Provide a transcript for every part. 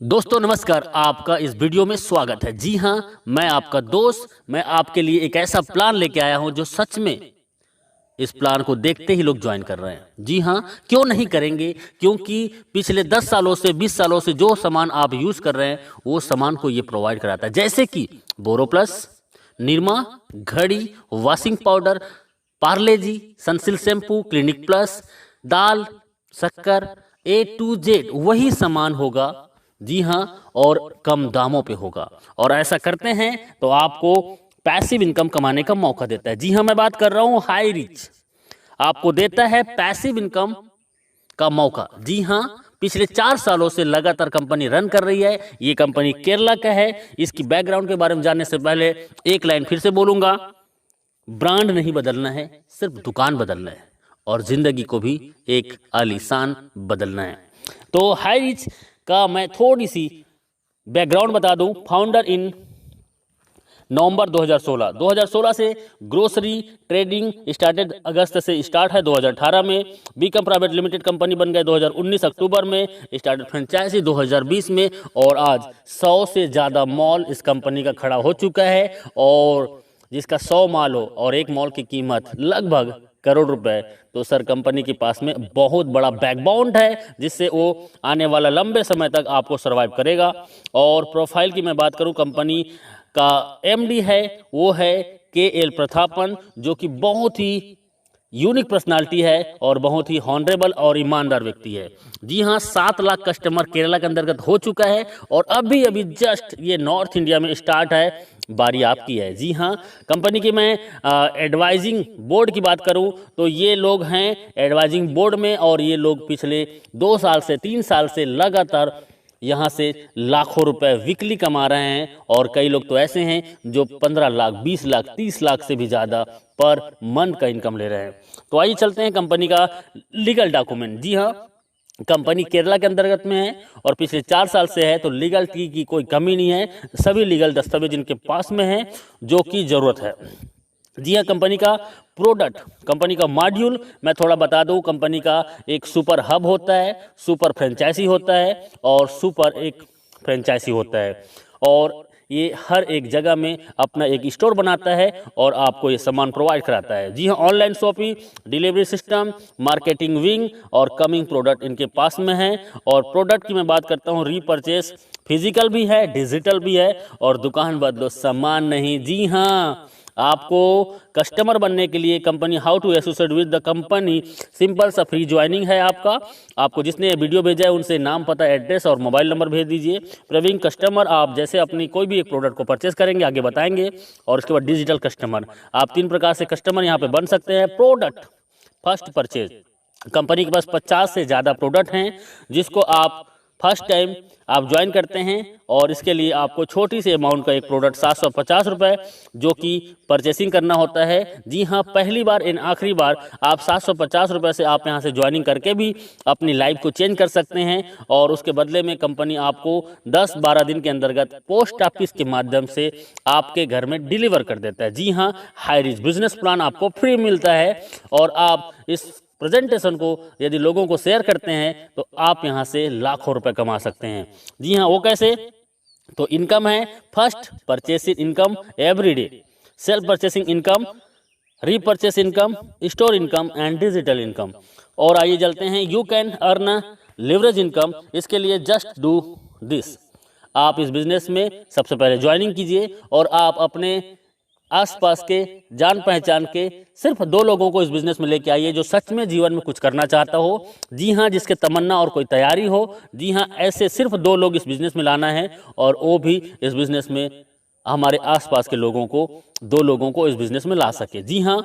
दोस्तों नमस्कार, आपका इस वीडियो में स्वागत है। जी हाँ, मैं आपका दोस्त, मैं आपके लिए एक ऐसा प्लान लेके आया हूं जो सच में इस प्लान को देखते ही लोग ज्वाइन कर रहे हैं। जी हाँ, क्यों नहीं करेंगे? क्योंकि पिछले 10 सालों से 20 सालों से जो सामान आप यूज कर रहे हैं वो सामान को ये प्रोवाइड कराता है, जैसे कि बोरोप्लस, निरमा, घड़ी, वॉशिंग पाउडर, पार्ले जी, सनसिल्क शैम्पू, क्लिनिक प्लस, दाल, शक्कर, A to Z वही सामान होगा। जी हाँ, और कम दामों पे होगा। और ऐसा करते हैं तो आपको पैसिव इनकम कमाने का मौका देता है। जी हाँ, मैं बात कर रहा हूँ हाई रिच, आपको देता है पैसिव इनकम का मौका। जी हाँ, पिछले 4 सालों से लगातार कंपनी रन कर रही है। ये कंपनी केरला का है। इसकी बैकग्राउंड के बारे में जानने से पहले एक लाइन फिर से बोलूंगा, ब्रांड नहीं बदलना है, सिर्फ दुकान बदलना है और जिंदगी को भी एक आलीशान बदलना है। तो हाई रिच का मैं थोड़ी सी बैकग्राउंड बता दूं। फाउंडर इन नवंबर 2016 से ग्रोसरी ट्रेडिंग स्टार्टेड, अगस्त से स्टार्ट है। 2018 में बीकम प्राइवेट लिमिटेड कंपनी बन गए। 2019 अक्टूबर में स्टार्टेड फ्रेंचाइजी 2020 में, और आज 100 से ज़्यादा मॉल इस कंपनी का खड़ा हो चुका है। और जिसका 100 मॉल हो और एक मॉल की कीमत लगभग करोड़ रुपए, तो सर कंपनी के पास में बहुत बड़ा बैकबोन है जिससे वो आने वाला लंबे समय तक आपको सरवाइव करेगा। और प्रोफाइल की मैं बात करूं, कंपनी का एमडी है वो है KL प्रतापन, जो कि बहुत ही यूनिक पर्सनालिटी है और बहुत ही हॉनरेबल और ईमानदार व्यक्ति है। जी हाँ, 7 लाख कस्टमर केरला के अंतर्गत हो चुका है और अभी अभी जस्ट ये नॉर्थ इंडिया में स्टार्ट है। बारी आपकी है। जी हाँ, कंपनी की मैं एडवाइजिंग बोर्ड की बात करूं तो ये लोग हैं एडवाइजिंग बोर्ड में, और ये लोग पिछले 2 साल से 3 साल से लगातार यहाँ से लाखों रुपए वीकली कमा रहे हैं। और कई लोग तो ऐसे हैं जो 15 लाख, 20 लाख, 30 लाख से भी ज़्यादा पर मंथ का इनकम ले रहे हैं। तो आइए चलते हैं कंपनी का लीगल डॉक्यूमेंट। जी हाँ, कंपनी केरला के अंतर्गत में है और पिछले 4 साल से है, तो लीगल की कोई कमी नहीं है। सभी लीगल दस्तावेज इनके पास में है जो कि ज़रूरत है। जी हाँ, कंपनी का प्रोडक्ट, कंपनी का मॉड्यूल मैं थोड़ा बता दूं। कंपनी का एक सुपर हब होता है, सुपर फ्रेंचाइजी होता है और सुपर एक फ्रेंचाइजी होता है। और ये हर एक जगह में अपना एक स्टोर बनाता है और आपको ये सामान प्रोवाइड कराता है। जी हाँ, online shopping, delivery system, marketing wing और कमिंग प्रोडक्ट इनके पास में है। और प्रोडक्ट की मैं बात करता हूँ, रीपरचेस फिजिकल भी है, डिजिटल भी है, और दुकान बदलो सामान नहीं। जी हाँ, आपको कस्टमर बनने के लिए company how to associate with the company, simple सा फ्री ज्वाइनिंग है आपको जिसने वीडियो भेजा है उनसे नाम, पता, एड्रेस और मोबाइल नंबर भेज दीजिए। प्रवीण कस्टमर, आप जैसे अपनी कोई भी एक प्रोडक्ट को परचेस करेंगे आगे बताएंगे। और उसके बाद डिजिटल कस्टमर, आप 3 प्रकार से कस्टमर यहाँ पे बन सकते हैं। प्रोडक्ट फर्स्ट परचेज, कंपनी के पास 50 से ज़्यादा प्रोडक्ट हैं जिसको आप फर्स्ट टाइम आप ज्वाइन करते हैं, और इसके लिए आपको छोटी सी अमाउंट का एक प्रोडक्ट 750 रुपये जो कि परचेसिंग करना होता है। जी हाँ, पहली बार इन आखिरी बार आप 750 रुपये से आप यहाँ से ज्वाइनिंग करके भी अपनी लाइफ को चेंज कर सकते हैं। और उसके बदले में कंपनी आपको 10-12 दिन के अंतर्गत पोस्ट ऑफिस के माध्यम से आपके घर में डिलीवर कर देता है। जी हाँ, हाई रिच बिजनेस प्लान आपको फ्री मिलता है और आप इस प्रेजेंटेशन को यदि लोगों को शेयर करते हैं तो आप यहां से लाखों रुपए कमा सकते हैं। जी हाँ, वो कैसे? तो इनकम है first purchasing income everyday, self purchasing income, repurchase income, store income and digital income. और आइए चलते हैं, you can earn leverage income. इसके लिए जस्ट डू दिस, आप इस बिजनेस में सबसे पहले ज्वाइनिंग कीजिए और आप अपने आसपास के जान पहचान के सिर्फ 2 लोगों को इस बिजनेस में लेके आइए जो सच में जीवन में कुछ करना चाहता हो। जी हाँ, जिसके तमन्ना और कोई तैयारी हो। जी हाँ, ऐसे सिर्फ 2 लोग इस बिजनेस में लाना है, और वो भी इस बिजनेस में हमारे आसपास के लोगों को, 2 लोगों को इस बिजनेस में ला सके। जी हाँ,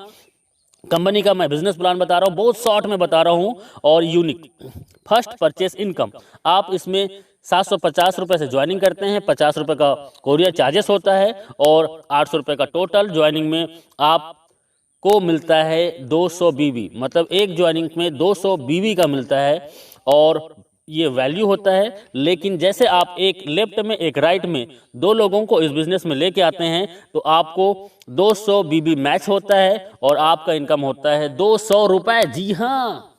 कंपनी का मैं बिजनेस प्लान बता रहा हूँ, बहुत शॉर्ट में बता रहा हूँ और यूनिक। फर्स्ट परचेस इनकम, आप इसमें 750 रुपये से ज्वाइनिंग करते हैं, 50 रुपये का कोरियर चार्जेस होता है और 800 रुपये का टोटल ज्वाइनिंग में आपको मिलता है 200 बीबी, मतलब एक ज्वाइनिंग में 200 बीबी का मिलता है। और ये वैल्यू होता है, लेकिन जैसे आप एक लेफ्ट में एक राइट में 2 लोगों को इस बिजनेस में लेके आते हैं तो आपको 200 बीबी मैच होता है और आपका इनकम होता है 200 रुपये। जी हाँ,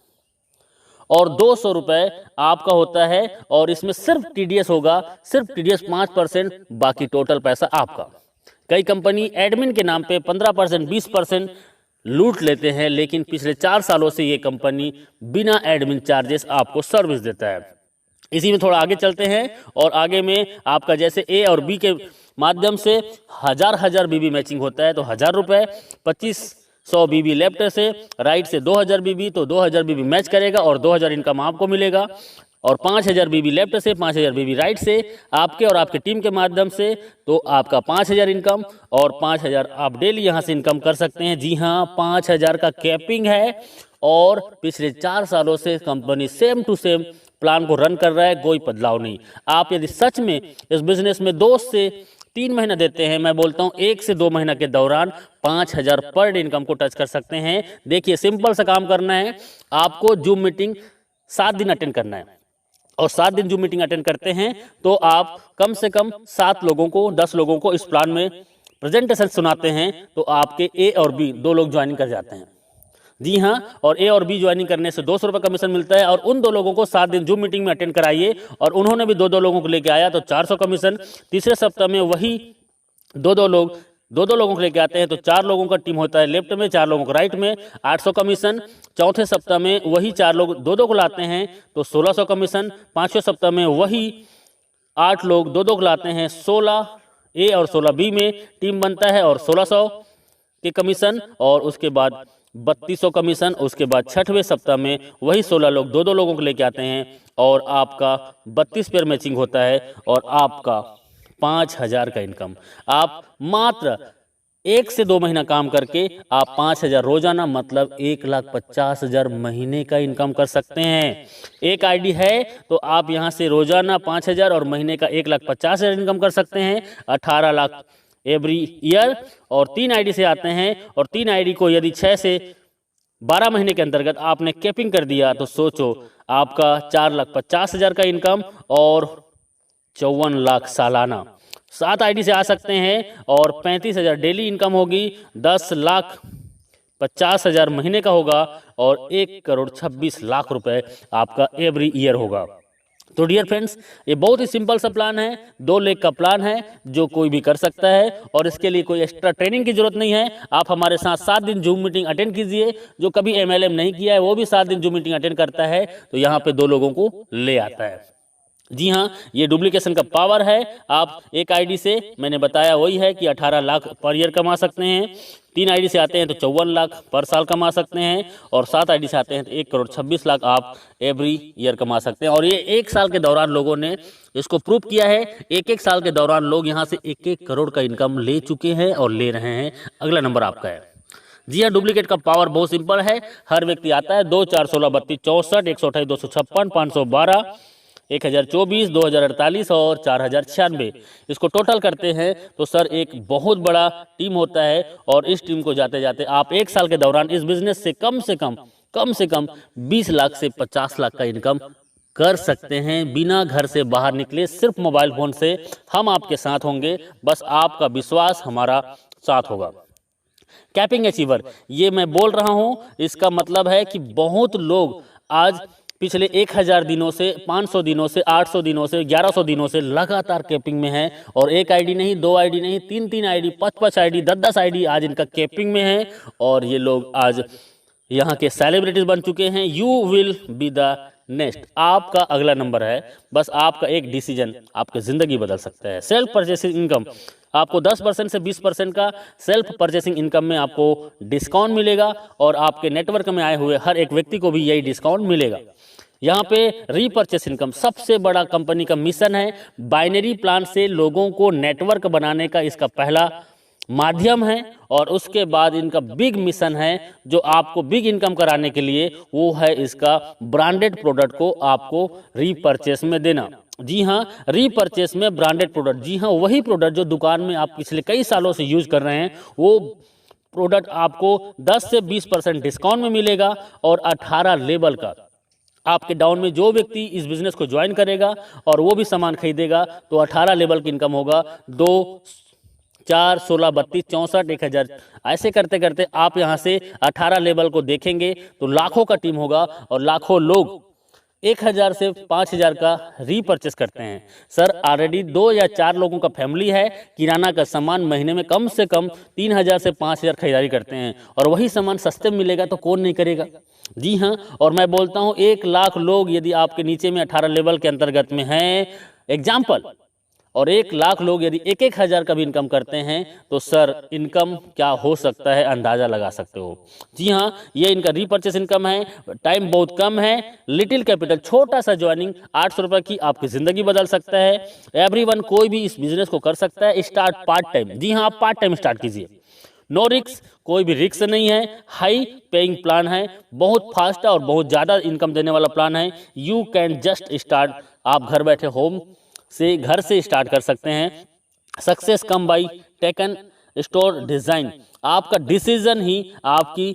और 200 रुपये आपका होता है। और इसमें सिर्फ टीडीएस होगा, सिर्फ टीडीएस 5%, बाकी टोटल पैसा आपका। कई कंपनी एडमिन के नाम पे 15%, 20% लूट लेते हैं, लेकिन पिछले 4 सालों से ये कंपनी बिना एडमिन चार्जेस आपको सर्विस देता है। इसी में थोड़ा आगे चलते हैं और आगे में आपका जैसे ए और बी के माध्यम से हजार बीबी मैचिंग होता है तो 1000 रुपये, 2500 बीबी लेफ्ट से, राइट से 2000 बीबी, तो 2000 बीबी मैच करेगा और 2000 इनकम आपको मिलेगा। और 5000 बीबी लेफ्ट से, 5000 बीबी राइट से आपके और आपके टीम के माध्यम से, तो आपका 5000 इनकम और 5000 आप डेली यहाँ से इनकम कर सकते हैं। जी हाँ, 5000 का कैपिंग है और पिछले 4 सालों से company same to same plan को रन कर रहा है, कोई बदलाव नहीं। आप यदि सच में इस बिजनेस में 2 से 3 महीना देते हैं, मैं बोलता हूँ 1 से 2 महीना के दौरान 5000 पर डे इनकम को टच कर सकते हैं। देखिए, सिंपल सा काम करना है, आपको जूम मीटिंग 7 दिन अटेंड करना है और 7 दिन जूम मीटिंग अटेंड करते हैं तो आप कम से कम 7 लोगों को, 10 लोगों को इस प्लान में प्रेजेंटेशन सुनाते हैं तो आपके ए और बी 2 लोग ज्वाइनिंग कर जाते हैं। जी हाँ, और ए और बी ज्वाइनिंग करने से 200 रुपये कमीशन मिलता है। और उन 2 लोगों को 7 दिन जूम मीटिंग में अटेंड कराइए और उन्होंने भी 2 लोगों को लेके आया तो 400 कमीशन। तीसरे सप्ताह में वही 2 लोगों को लेके आते हैं तो 4 लोगों का टीम होता है लेफ्ट में, 4 लोगों को राइट में, 800 कमीशन। चौथे सप्ताह में वही 4 लोग 2 को लाते हैं तो 1600 कमीशन। 5वें सप्ताह में वही 8 लोग 2 को लाते हैं, 16 ए और 16 बी में टीम बनता है और 1600 के कमीशन। और उसके बाद 3200 कमीशन। उसके बाद 6वें सप्ताह में वही 16 लोग 2 लोगों को लेके आते हैं और आपका 32 पेयर मैचिंग होता है और आपका 5000 का इनकम। आप मात्र 1 से 2 महीना काम करके आप 5000 रोजाना, मतलब 1,50,000 महीने का इनकम कर सकते हैं। एक आईडी है तो आप यहां से रोजाना 5000 और महीने का 1,50,000 इनकम कर सकते हैं, 18 लाख एवरी ईयर। और 3 आईडी से आते हैं और 3 आईडी को यदि 6 से 12 महीने के अंतर्गत आपने कैपिंग कर दिया तो सोचो आपका 4,50,000 का इनकम और 54 लाख सालाना। 7 आईडी से आ सकते हैं और 35,000 डेली इनकम होगी, 10,50,000 महीने का होगा और 1,26,00,000 रुपए आपका एवरी ईयर होगा। तो डियर फ्रेंड्स, ये बहुत ही सिंपल सा प्लान है, 2 लेग का प्लान है जो कोई भी कर सकता है और इसके लिए कोई एक्स्ट्रा ट्रेनिंग की जरूरत नहीं है। आप हमारे साथ 7 दिन जूम मीटिंग अटेंड कीजिए। जो कभी एमएलएम नहीं किया है वो भी 7 दिन जूम मीटिंग अटेंड करता है तो यहाँ पे 2 लोगों को ले आता है। जी हाँ, ये डुप्लीकेशन का पावर है। आप एक आईडी से, मैंने बताया वही है कि 18 लाख पर ईयर कमा सकते हैं। 3 आईडी से आते हैं तो 54 लाख पर साल कमा सकते हैं और 7 आईडी से आते हैं तो 1,26,00,000 आप एवरी ईयर कमा सकते हैं। और ये 1 साल के दौरान लोगों ने इसको प्रूव किया है। 1 साल के दौरान लोग यहाँ से 1 करोड़ का इनकम ले चुके हैं और ले रहे हैं। अगला नंबर आपका है। जी हाँ, डुप्लीकेट का पावर बहुत सिंपल है। हर व्यक्ति आता है 2, 4, 16, 32, 64, 128, 256, 512, 1024, 2048 और 4096। इसको टोटल करते हैं तो सर एक बहुत बड़ा टीम होता है और इस टीम को जाते जाते आप 1 साल के दौरान इस बिजनेस से कम से कम 20 लाख से 50 लाख का इनकम कर सकते हैं बिना घर से बाहर निकले, सिर्फ मोबाइल फोन से। हम आपके साथ होंगे, बस आपका विश्वास हमारा साथ होगा। कैपिंग अचीवर, ये मैं बोल रहा हूं, इसका मतलब है कि बहुत लोग आज पिछले 1000 दिनों से, 500 दिनों से, 800 दिनों से, 1100 दिनों से लगातार कैपिंग में है और 1 आईडी नहीं, 2 आईडी नहीं, 3 आईडी, 5 आईडी, 10 आईडी आज इनका कैपिंग में है और ये लोग आज यहाँ के सेलिब्रिटीज बन चुके हैं। You will be the next, आपका अगला नंबर है। बस आपका एक डिसीजन आपकी जिंदगी बदल सकता है। सेल्फ परचेसिंग इनकम, आपको 10% से 20% का सेल्फ परचेसिंग इनकम में आपको डिस्काउंट मिलेगा और आपके नेटवर्क में आए हुए हर एक व्यक्ति को भी यही डिस्काउंट मिलेगा। यहाँ पे रीपरचेस इनकम सबसे बड़ा कंपनी का मिशन है। बाइनरी प्लान से लोगों को नेटवर्क बनाने का इसका पहला माध्यम है और उसके बाद इनका बिग मिशन है जो आपको बिग इनकम कराने के लिए, वो है इसका ब्रांडेड प्रोडक्ट को आपको रीपरचेस में देना। जी हाँ, रीपरचेस में ब्रांडेड प्रोडक्ट, जी हाँ वही प्रोडक्ट जो दुकान में आप पिछले कई सालों से यूज कर रहे हैं, वो प्रोडक्ट आपको 10 से 20% डिस्काउंट में मिलेगा और 18 लेवल का आपके डाउन में जो व्यक्ति इस बिजनेस को ज्वाइन करेगा और वो भी सामान खरीदेगा तो 18 लेवल की इनकम होगा। 2, 4, 16, 32, 64, 1000 ऐसे करते करते आप यहाँ से 18 लेवल को देखेंगे तो लाखों का टीम होगा और लाखों लोग 1000 से 5000 का रीपर्चेस करते हैं। सर ऑलरेडी 2 या 4 लोगों का फैमिली है, किराना का सामान महीने में कम से कम 3000 से 5000 खरीदारी करते हैं और वही सामान सस्ते में मिलेगा तो कौन नहीं करेगा। जी हाँ, और मैं बोलता हूँ 1 लाख लोग यदि आपके नीचे में 18 लेवल के अंतर्गत में हैं एग्जाम्पल, और 1 लाख लोग यदि 1-1 हज़ार का भी इनकम करते हैं तो सर इनकम क्या हो सकता है अंदाज़ा लगा सकते हो। जी हाँ, ये इनका रीपर्चेस इनकम है, टाइम बहुत कम है, लिटिल कैपिटल, छोटा सा ज्वाइनिंग 800 रुपये की आपकी ज़िंदगी बदल सकता है। एवरीवन, कोई भी इस बिजनेस को कर सकता है। स्टार्ट पार्ट टाइम, जी हाँ, आप पार्ट टाइम स्टार्ट कीजिए, नो रिक्स, कोई भी रिक्स नहीं है, हाई पेइंग प्लान है, बहुत फास्ट और बहुत ज़्यादा इनकम देने वाला प्लान है। यू कैन जस्ट स्टार्ट, आप घर बैठे होम से घर से स्टार्ट कर सकते हैं। Success come by taken store design, आपका डिसीजन ही आपकी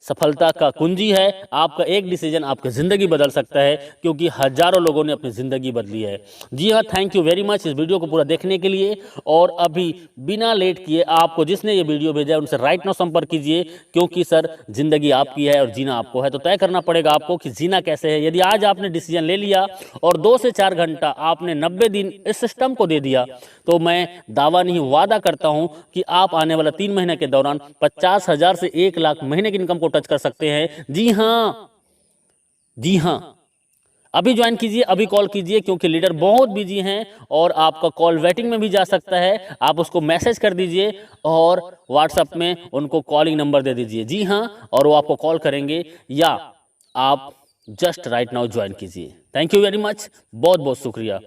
सफलता का कुंजी है। आपका एक डिसीजन आपकी ज़िंदगी बदल सकता है, क्योंकि हजारों लोगों ने अपनी ज़िंदगी बदली है। जी हाँ, थैंक यू वेरी मच इस वीडियो को पूरा देखने के लिए। और अभी बिना लेट किए आपको जिसने ये वीडियो भेजा है उनसे राइट नाउ संपर्क कीजिए, क्योंकि सर ज़िंदगी आपकी है और जीना आपको है, तो तय करना पड़ेगा आपको कि जीना कैसे है। यदि आज आपने डिसीजन ले लिया और 2 से 4 घंटा आपने 90 दिन इस सिस्टम को दे दिया, तो मैं दावा नहीं वादा करता हूं कि आप आने वाला 3 महीने के दौरान 50,000 से 1 लाख महीने की इनकम को टच कर सकते हैं। जी हाँ, जी हाँ, अभी ज्वाइन कीजिए, अभी कॉल कीजिए, क्योंकि लीडर बहुत बिजी हैं और आपका कॉल वेटिंग में भी जा सकता है। आप उसको मैसेज कर दीजिए और व्हाट्सएप में उनको कॉलिंग नंबर दे दीजिए। जी हाँ, और वो आपको कॉल करेंगे, या आप जस्ट राइट नाउ ज्वाइन कीजिए। थैंक यू वेरी मच, बहुत बहुत शुक्रिया।